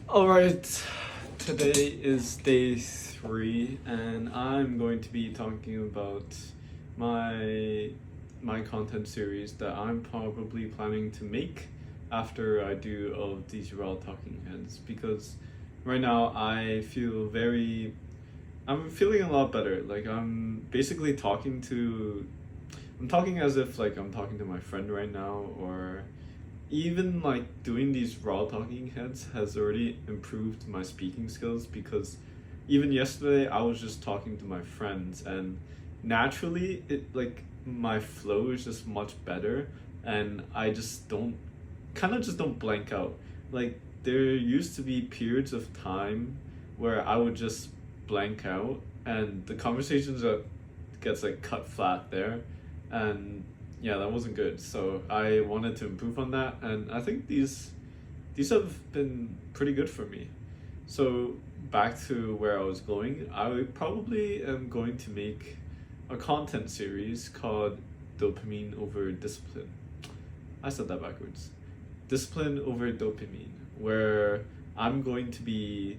All right, today is day 3, and I'm going to be talking about my my content series that I'm probably planning to make after I do all of these raw talking heads. Because right now I'm feeling a lot better. Like I'm talking as if like I'm talking to my friend right now, or even like doing these raw talking heads has already improved my speaking skills, because even yesterday I was just talking to my friends, and naturally it like my flow is just much better, and I just don't blank out. Like there used to be periods of time where I would just blank out, and the conversations that gets like cut flat there, and yeah, that wasn't good. So I wanted to improve on that, and I think these have been pretty good for me. So back to where I was going, I probably am going to make a content series called Dopamine Over Discipline. I said that backwards. Discipline over dopamine, where I'm going to be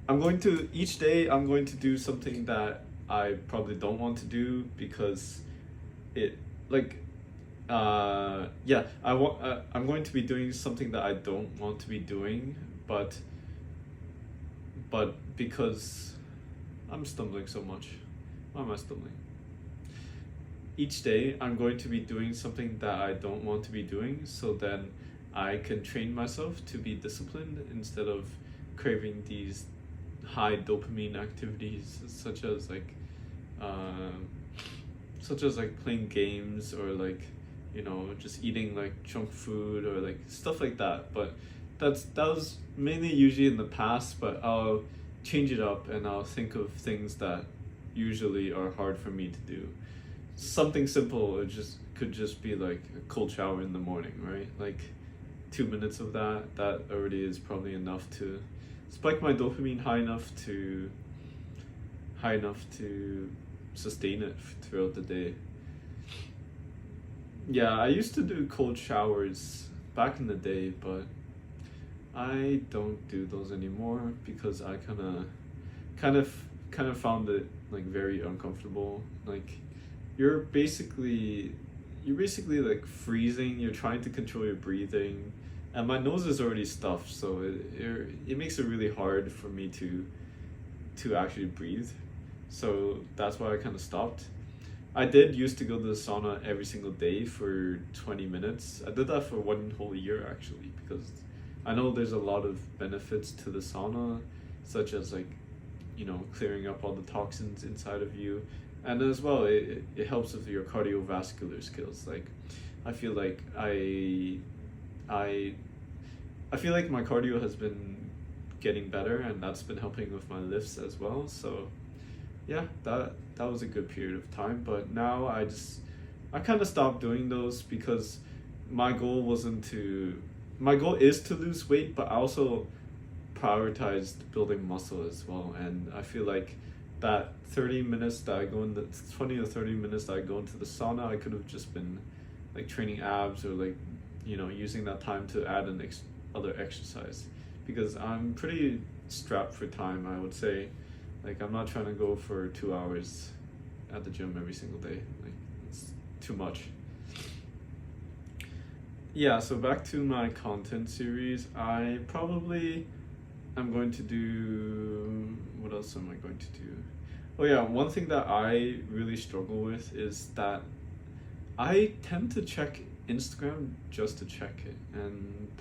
I'm going to each day I'm going to do something that I probably don't want to do, because it like I'm going to be doing something that I don't want to be doing, but because I'm stumbling so much. Why am I stumbling? Each day I'm going to be doing something that I don't want to be doing, so then I can train myself to be disciplined instead of craving these high dopamine activities, uh, such as like playing games, or like just eating like junk food, or like stuff like that. But that was mainly usually in the past, but I'll change it up, and I'll think of things that usually are hard for me to do. Something simple, it just could just be like a cold shower in the morning, right? Like 2 minutes of that already is probably enough to spike my dopamine high enough to sustain it throughout the day. Yeah, I used to do cold showers back in the day, but I don't do those anymore, because I kind of kind of found it like very uncomfortable. Like you're basically you're basically like freezing. You're trying to control your breathing, and my nose is already stuffed, so it makes it really hard for me to actually breathe. So that's why I kind of stopped. I did used to go to the sauna every single day for 20 minutes. I did that for 1 whole year actually, because I know there's a lot of benefits to the sauna, such as like, clearing up all the toxins inside of you. And as well, it helps with your cardiovascular skills. Like, I feel like I, I feel like my cardio has been getting better, and that's been helping with my lifts as well. So yeah, that was a good period of time. But now I kind of stopped doing those, because my goal wasn't to my goal is to lose weight, but I also prioritized building muscle as well. And I feel like that 30 minutes that I go in the 20 or 30 minutes that I go into the sauna, I could have just been like training abs, or like using that time to add other exercise, because I'm pretty strapped for time, I would say. Like I'm not trying to go for 2 hours at the gym every single day. Like it's too much. Yeah, so back to my content series. I probably am going to do. What else am I going to do? Oh, yeah, one thing that I really struggle with is that I tend to check Instagram just to check it, and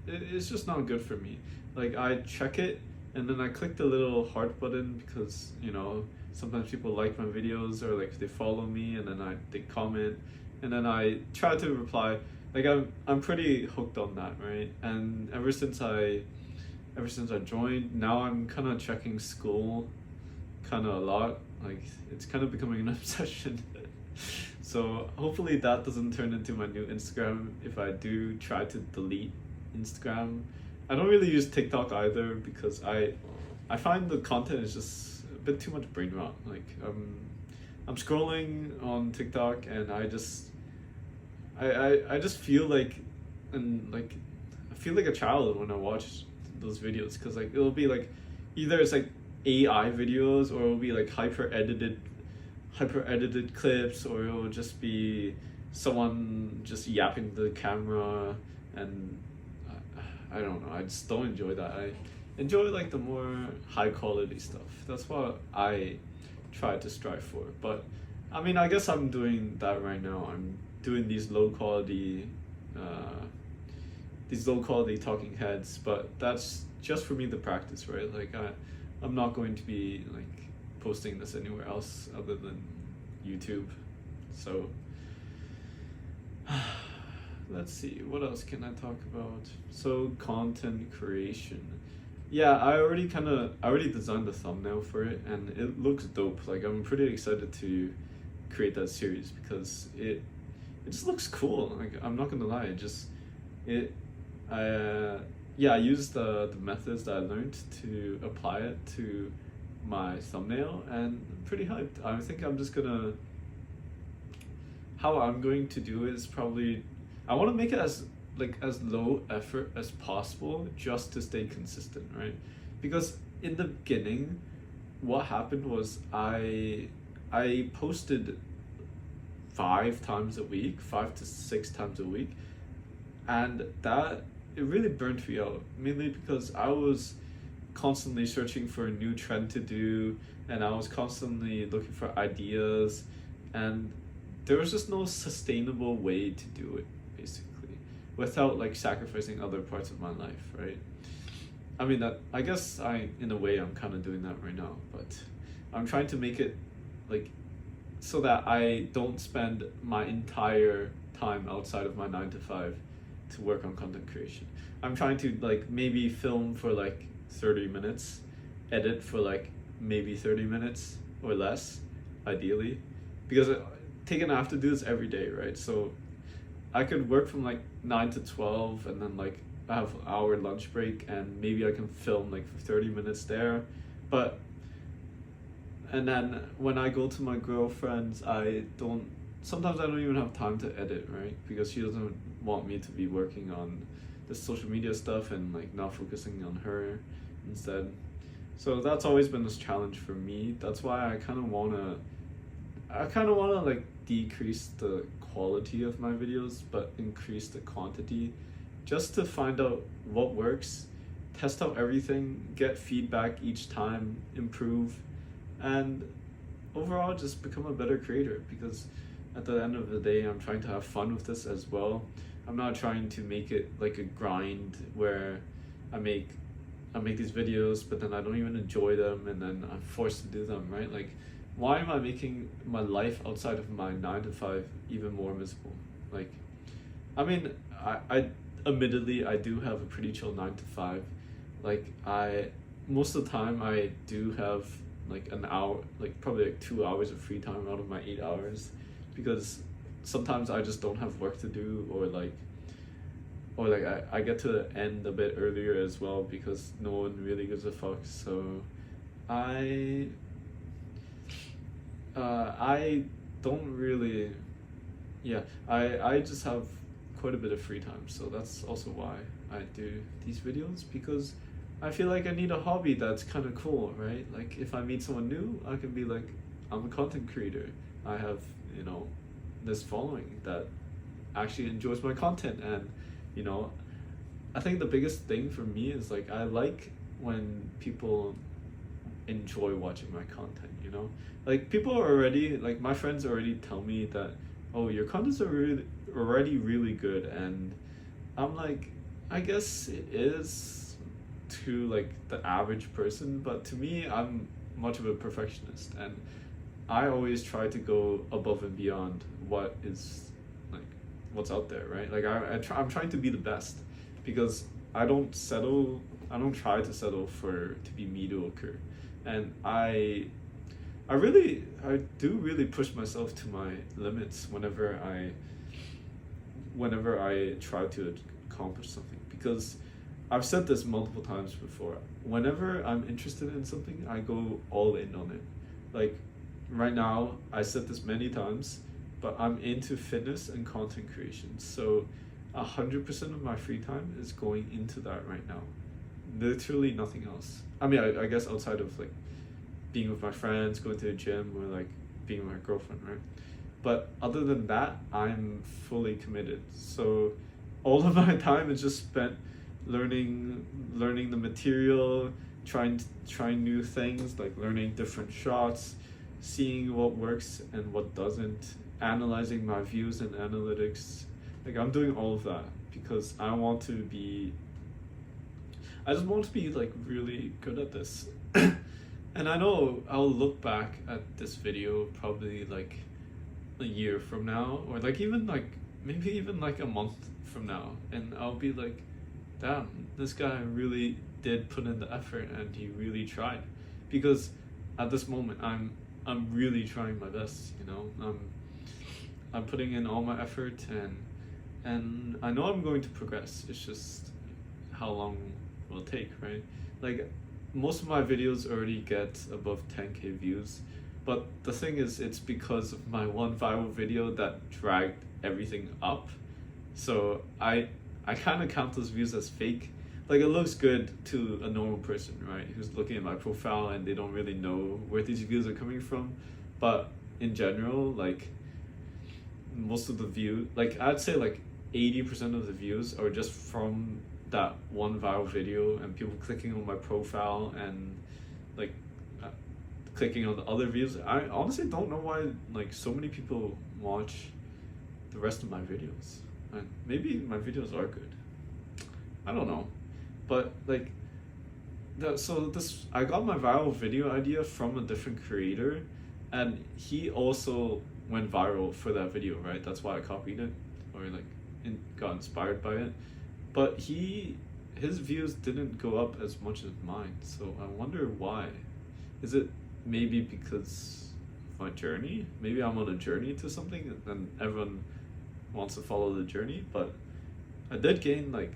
it's just not good for me. Like I check it, and then I click the little heart button, because sometimes people like my videos, or like they follow me, and then they comment, and then I try to reply. Like I'm pretty hooked on that, right? And ever since I joined, now I'm kind of checking school kind of a lot. Like it's kind of becoming an obsession. So hopefully that doesn't turn into my new Instagram if I do try to delete Instagram. I don't really use TikTok either, because I find the content is just a bit too much brain rot. Like I'm scrolling on TikTok, and I just feel like, and like I feel like a child when I watch those videos, because like it'll be like either it's like AI videos, or it'll be like hyper edited clips, or it'll just be someone just yapping to the camera. And I don't know, I just don't enjoy that. I enjoy like the more high quality stuff. That's what I try to strive for. But I mean, I guess I'm doing that right now. I'm doing these low quality talking heads, but that's just for me to practice, right? Like I'm not going to be like posting this anywhere else other than YouTube. So let's see, what else can I talk about? So content creation. Yeah, I already designed the thumbnail for it, and it looks dope. Like I'm pretty excited to create that series because it just looks cool. Like I'm not gonna lie, it I used the methods that I learned to apply it to my thumbnail, and I'm pretty hyped. I think I'm just gonna, how I'm going to do is probably, I want to make it as low effort as possible just to stay consistent, right? Because in the beginning, what happened was I posted 5 times a week, 5 to 6 times a week, and that, it really burnt me out, mainly because I was constantly searching for a new trend to do, and I was constantly looking for ideas, and there was just no sustainable way to do it, basically, without like sacrificing other parts of my life, right? I mean, that, I guess in a way I'm kind of doing that right now, but I'm trying to make it like so that I don't spend my entire time outside of my 9 to 5 to work on content creation. I'm trying to like maybe film for like 30 minutes, edit for like maybe 30 minutes or less, ideally, because I have to do this every day, right? So I could work from like 9 to 12, and then like I have an hour lunch break, and maybe I can film like 30 minutes there. But and then when I go to my girlfriend's, sometimes I don't even have time to edit, right? Because she doesn't want me to be working on the social media stuff and like not focusing on her instead. So that's always been this challenge for me. That's why I kind of wanna like decrease the quality of my videos but increase the quantity, just to find out what works, test out everything, get feedback each time, improve, and overall just become a better creator. Because at the end of the day, I'm trying to have fun with this as well. I'm not trying to make it like a grind where I make these videos but then I don't even enjoy them, and then I'm forced to do them, right? Like, why am I making my life outside of my 9 to 5 even more miserable? Like, I mean, I admittedly I do have a pretty chill 9 to 5. Like, most of the time I do have like an hour, like probably like 2 hours of free time out of my 8 hours, because sometimes I just don't have work to do, or I get to end a bit earlier as well because no one really gives a fuck. So I don't really, I just have quite a bit of free time, so that's also why I do these videos, because I feel like I need a hobby that's kind of cool, right? Like, if I meet someone new, I can be like, I'm a content creator. I have, this following that actually enjoys my content. And, I think the biggest thing for me is like, I like when people enjoy watching my content, Like, people are already, like, my friends already tell me that, oh, your contents are already really good. And I'm like, I guess it is to like the average person, but to me, I'm much of a perfectionist, and I always try to go above and beyond what is like what's out there, right? Like I'm trying to be the best, because I don't try to settle to be mediocre. And I do really push myself to my limits whenever I try to accomplish something, because I've said this multiple times before. Whenever I'm interested in something, I go all in on it. Like, right now, I said this many times, but I'm into fitness and content creation. So 100% of my free time is going into that right now. literally nothing else. I mean, I guess outside of like being with my friends, going to the gym, or like being with my girlfriend, right? But other than that, I'm fully committed. So all of my time is just spent learning the material, trying new things, like learning different shots, seeing what works and what doesn't, analyzing my views and analytics. Like I'm doing all of that because I just want to be like really good at this. And I know I'll look back at this video probably like a year from now, or like even like maybe even like a month from now, and I'll be like, damn, this guy really did put in the effort and he really tried. Because at this moment I'm really trying my best, you know. I'm putting in all my effort, and I know I'm going to progress. It's just how long will it take, right? Like most of my videos already get above 10K views, but the thing is, it's because of my one viral video that dragged everything up. So I kind of count those views as fake. Like it looks good to a normal person, right, who's looking at my profile and they don't really know where these views are coming from. But in general, like most of the view, like I'd say like 80% of the views are just from that one viral video and people clicking on my profile and like clicking on the other views. I honestly don't know why like so many people watch the rest of my videos. And maybe my videos are good. I don't know. But like I got my viral video idea from a different creator, and he also went viral for that video, right? That's why I copied it, or like got inspired by it. But his views didn't go up as much as mine, so I wonder why. Is it maybe because of my journey? Maybe I'm on a journey to something and everyone wants to follow the journey. But I did gain like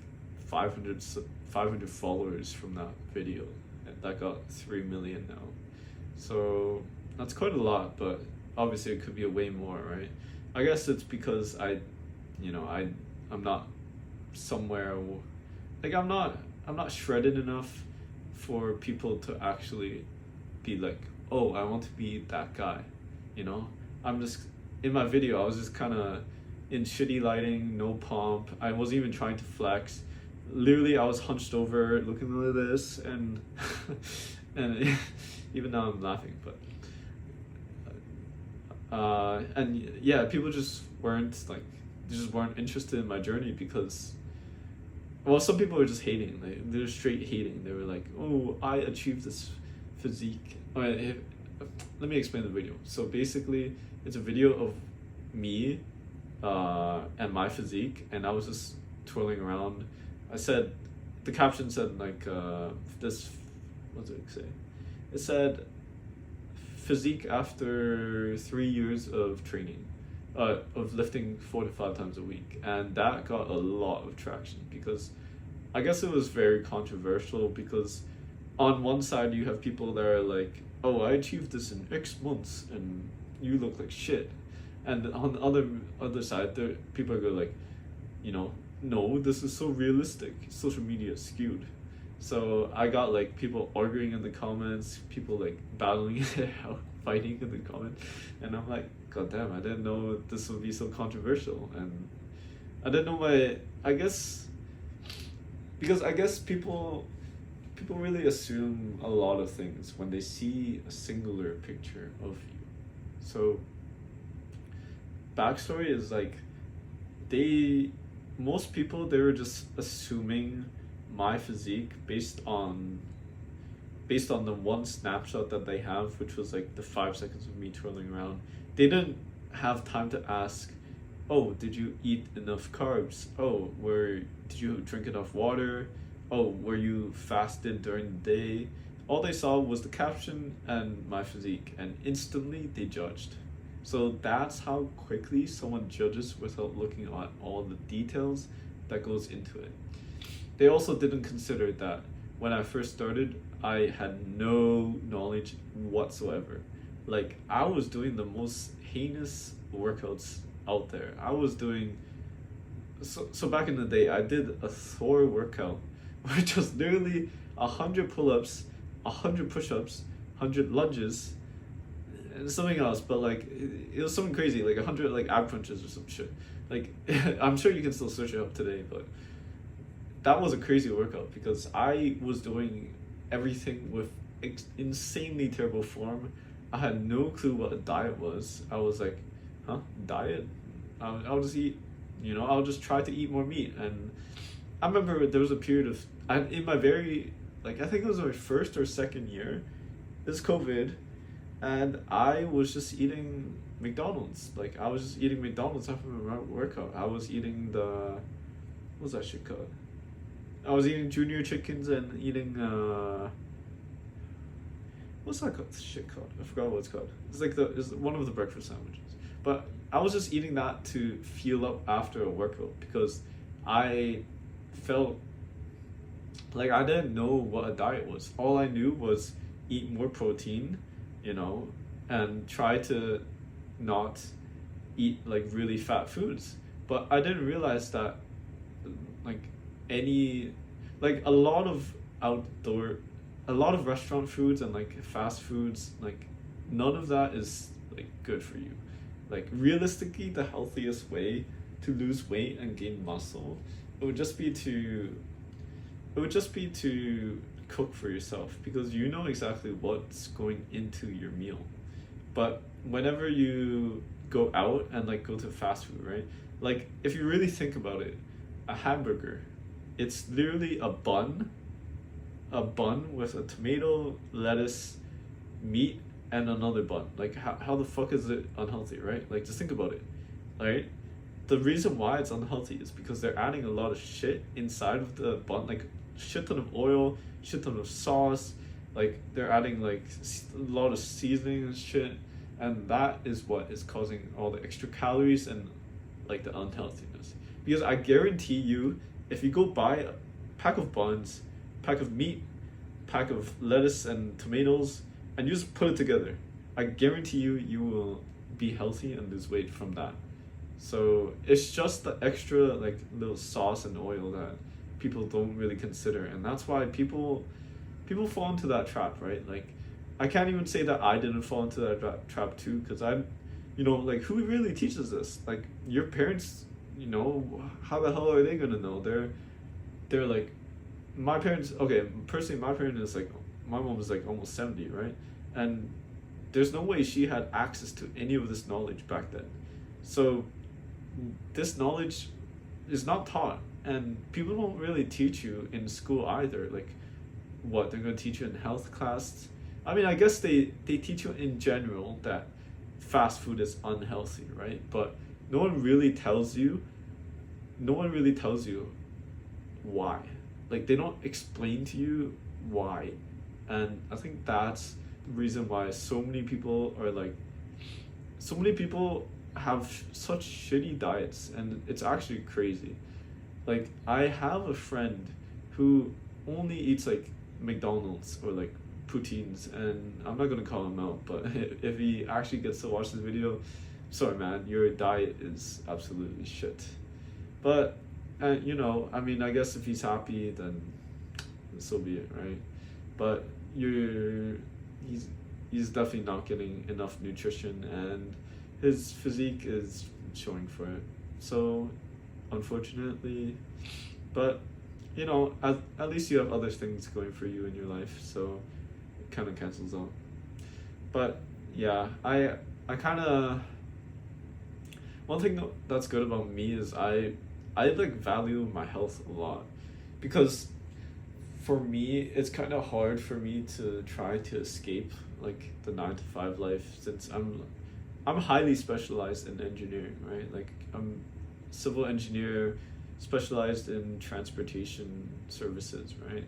500 followers from that video, and that got 3 million now. So that's quite a lot, but obviously it could be a way more, right? I guess it's because I'm not somewhere, like I'm not shredded enough for people to actually be like, oh, I want to be that guy, you know. I'm just in my video I was just kind of in shitty lighting, no pomp. I wasn't even trying to flex. Literally I was hunched over looking like this, and and even now I'm laughing. But and yeah, people just weren't interested in my journey because, well, some people were just hating. They're straight hating. They were like, oh, I achieved this physique. Let me explain the video. So basically it's a video of me and my physique, and I was just twirling around. The caption said like this, what did it say? It said physique after 3 years of training, of lifting 4 to 5 times a week. And that got a lot of traction because I guess it was very controversial, because on one side you have people that are like, oh, I achieved this in X months and you look like shit. And on the other side, people go like, you know, no, this is so realistic. Social media is skewed. So I got like people arguing in the comments, people like battling it out, fighting in the comments, and I'm like, god damn, I didn't know this would be so controversial. And I didn't know because I guess people really assume a lot of things when they see a singular picture of you. So backstory is like, most people, they were just assuming my physique based on the one snapshot that they have, which was like the 5 seconds of me twirling around. They didn't have time to ask, oh, did you eat enough carbs? Oh, did you drink enough water? Oh, were you fasted during the day? All they saw was the caption and my physique, and instantly they judged. So that's how quickly someone judges without looking at all the details that goes into it. They also didn't consider that when I first started, I had no knowledge whatsoever. Like, I was doing the most heinous workouts out there. I was doing, so back in the day, I did a Thor workout, which was literally 100 pull-ups, 100 push-ups, 100 lunges, and something else, but like it was something crazy, like 100 like ab crunches or some shit. Like I'm sure you can still search it up today, but that was a crazy workout because I was doing everything with insanely terrible form. I had no clue what a diet was. I was like, huh, diet? I'll just eat, I'll just try to eat more meat. And I remember there was a period of, in my very, like, I think it was my first or second year, this COVID, and I was just eating McDonald's. Like, I was just eating McDonald's after my workout. I was eating what's that shit called? I was eating junior chickens and eating, what's that shit called? I forgot what it's called. It's like it's one of the breakfast sandwiches. But I was just eating that to fuel up after a workout because I felt like I didn't know what a diet was. All I knew was eat more protein, and try to not eat like really fat foods. But I didn't realize that like a lot of restaurant foods and like fast foods, like none of that is like good for you. Like realistically, the healthiest way to lose weight and gain muscle, it would just be to cook for yourself because you know exactly what's going into your meal. But whenever you go out and like go to fast food, right? Like if you really think about it, a hamburger, it's literally a bun with a tomato, lettuce, meat, and another bun. Like how the fuck is it unhealthy, right? Like just think about it, right? The reason why it's unhealthy is because they're adding a lot of shit inside of the bun, like shit ton of oil, shit ton of sauce, like they're adding like a lot of seasoning and shit, and that is what is causing all the extra calories and like the unhealthiness. Because I guarantee you, if you go buy a pack of buns, pack of meat, pack of lettuce and tomatoes, and you just put it together, I guarantee you will be healthy and lose weight from that. So it's just the extra like little sauce and oil that people don't really consider, and that's why people fall into that trap, right? Like I can't even say that I didn't fall into that trap too, because like who really teaches this? Like your parents, how the hell are they gonna know? They're like, my parents, okay, personally my parent is like, my mom is like almost 70, right? And there's no way she had access to any of this knowledge back then. So this knowledge is not taught, and people don't really teach you in school either. Like what they're going to teach you in health class. I mean, I guess they teach you in general that fast food is unhealthy, right? But no one really tells you why. Like they don't explain to you why. And I think that's the reason why so many people have such shitty diets, and it's actually crazy. Like I have a friend who only eats like McDonald's or like poutines, and I'm not gonna call him out, but if he actually gets to watch this video, sorry man, your diet is absolutely shit. But I mean, I guess if he's happy, then so be it, right? But he's definitely not getting enough nutrition, and his physique is showing for it. So unfortunately, but at least you have other things going for you in your life, so it kind of cancels out. But yeah, I kind of, one thing that's good about me is I like value my health a lot, because for me it's kind of hard for me to try to escape like the 9 to 5 life, since I'm highly specialized in engineering, right? Like I'm civil engineer specialized in transportation services, right?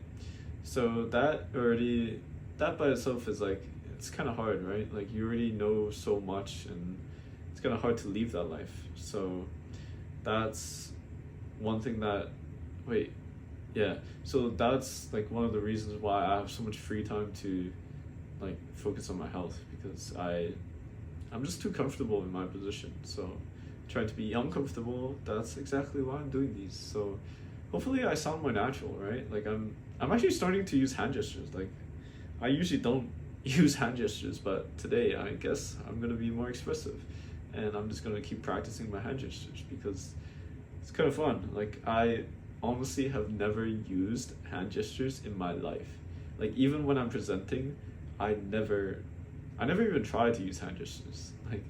So that by itself is like, it's kind of hard, right? Like you already know so much, and it's kind of hard to leave that life. So that's one thing so that's like one of the reasons why I have so much free time to like focus on my health, because I'm just too comfortable in my position. So trying to be uncomfortable, that's exactly why I'm doing these. So hopefully I sound more natural, right? Like I'm actually starting to use hand gestures. Like I usually don't use hand gestures, but today I guess I'm gonna be more expressive, and I'm just gonna keep practicing my hand gestures because it's kind of fun. Like I honestly have never used hand gestures in my life. Like even when I'm presenting, I never even tried to use hand gestures. Like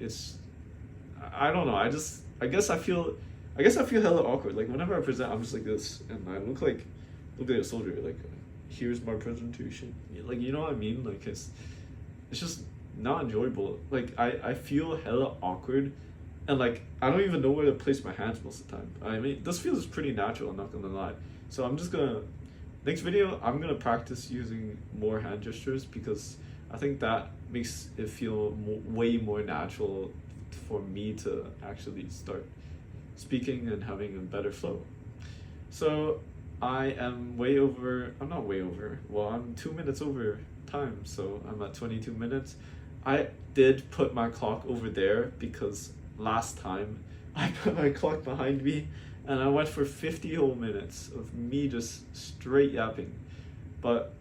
I don't know. I guess I feel hella awkward. Like whenever I present, I'm just like this, and I look like a soldier. Like here's my presentation. Like you know what I mean? Like it's just not enjoyable. Like I feel hella awkward, and like I don't even know where to place my hands most of the time. I mean, this feels pretty natural. I'm not gonna lie. So I'm just gonna next video. I'm gonna practice using more hand gestures because I think that makes it feel way more natural for me to actually start speaking and having a better flow. So I am way over, I'm not way over, well, I'm 2 minutes over time, so I'm at 22 minutes. I did put my clock over there because last time I put my clock behind me and I went for 50 whole minutes of me just straight yapping. But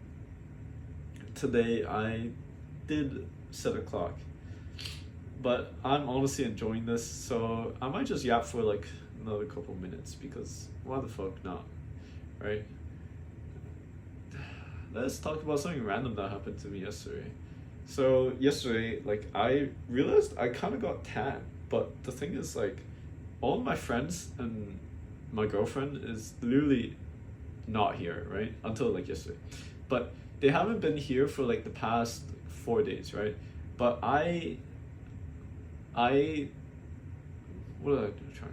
today I did set a clock. But I'm honestly enjoying this, so I might just yap for like another couple minutes because why the fuck not, right? Let's talk about something random that happened to me yesterday. So yesterday, like I realized I kind of got tan, but the thing is like all my friends and my girlfriend is literally not here, right? Until like yesterday. But they haven't been here for like the past 4 days, right? But what did I try?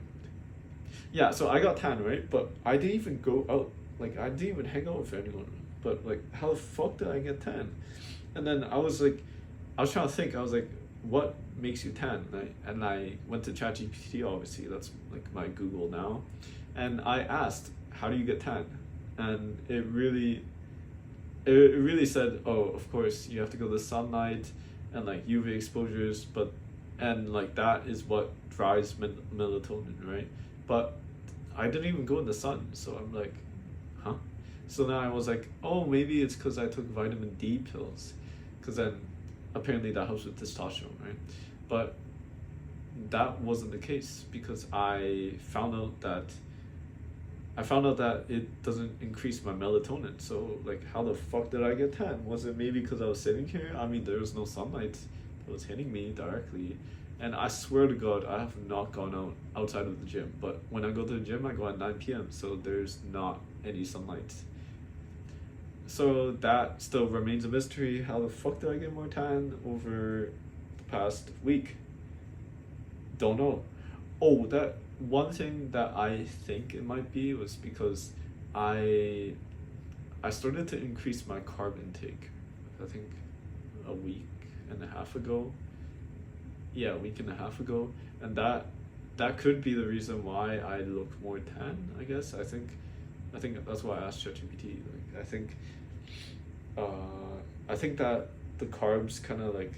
Yeah, so I got tan, right? But I didn't even go out. Like I didn't even hang out with anyone. But like how the fuck did I get tan? And then I was trying to think, I was like, what makes you tan? And I went to ChatGPT, obviously, that's like my Google now. And I asked, how do you get tan? And it really said, oh, of course, you have to go to sunlight and like UV exposures, and like that is what drives melatonin, right? But I didn't even go in the sun, so I'm like, huh? So then I was like, oh, maybe it's because I took vitamin D pills, because then apparently that helps with testosterone, right? But that wasn't the case because I found out that it doesn't increase my melatonin. So like, how the fuck did I get tan? Was it maybe because I was sitting here? I mean, there was no sunlight that was hitting me directly. And I swear to God, I have not gone outside of the gym. But when I go to the gym, I go at 9 p.m. So there's not any sunlight. So that still remains a mystery. How the fuck did I get more tan over the past week? Don't know. Oh, that one thing that I think it might be was because I started to increase my carb intake, I think a week and a half ago. Yeah, a week and a half ago. And that could be the reason why I look more tan, I guess. I think that's why I asked ChatGPT. Like I think that the carbs kind of like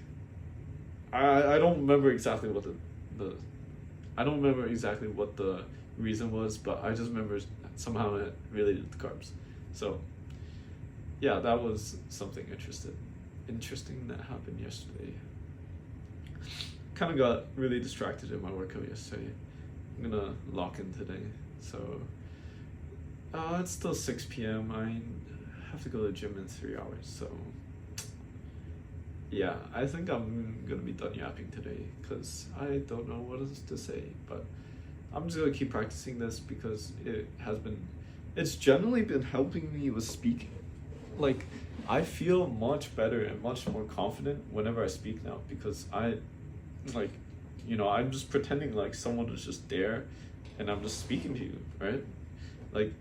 I don't remember exactly what I don't remember exactly what the reason was, but I just remember somehow it related to carbs. So yeah, that was something interesting that happened yesterday. Kind of got really distracted in my workout yesterday. I'm gonna lock in today. So it's still 6 p.m. I have to go to the gym in 3 hours, so yeah, I think I'm gonna be done yapping today because I don't know what else to say, but I'm just gonna keep practicing this because it's generally been helping me with speaking. Like I feel much better and much more confident whenever I speak now because I'm just pretending like someone is just there and I'm just speaking to you, right? Like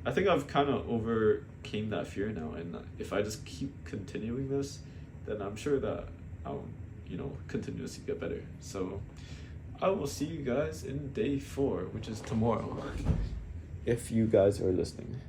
I think I've kind of overcame that fear now, and if I just keep continuing this, then I'm sure that I'll, continuously get better. So I will see you guys in day 4, which is tomorrow, if you guys are listening.